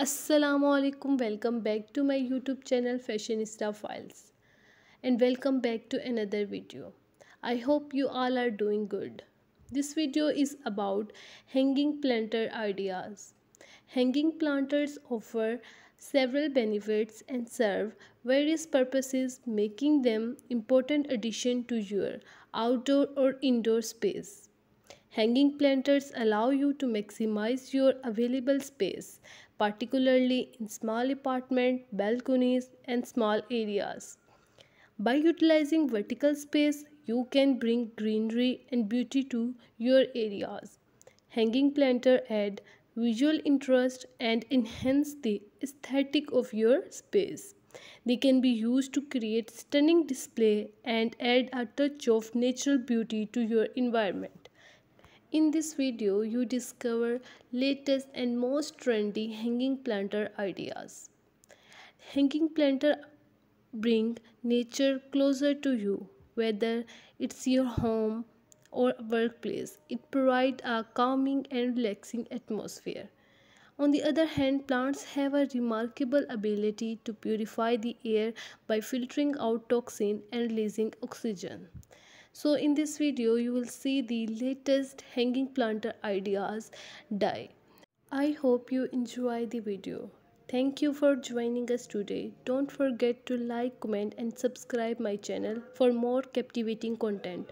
Assalamu alaikum, welcome back to my YouTube channel Fashionista Files, and welcome back to another video. I hope you all are doing good. This video is about hanging planter ideas. Hanging planters offer several benefits and serve various purposes, making them important addition to your outdoor or indoor space. Hanging planters allow you to maximize your available space, particularly in small apartment, balconies, and small areas. By utilizing vertical space, you can bring greenery and beauty to your areas. Hanging planter add visual interest and enhance the aesthetic of your space. They can be used to create stunning display and add a touch of natural beauty to your environment. In this video, you discover latest and most trendy hanging planter ideas. Hanging planter bring nature closer to you, whether it's your home or workplace. It provides a calming and relaxing atmosphere. On the other hand, plants have a remarkable ability to purify the air by filtering out toxin and releasing oxygen. So in this video you will see the latest hanging planter ideas die. I hope you enjoy the video. Thank you for joining us today. Don't forget to like, comment and subscribe my channel for more captivating content.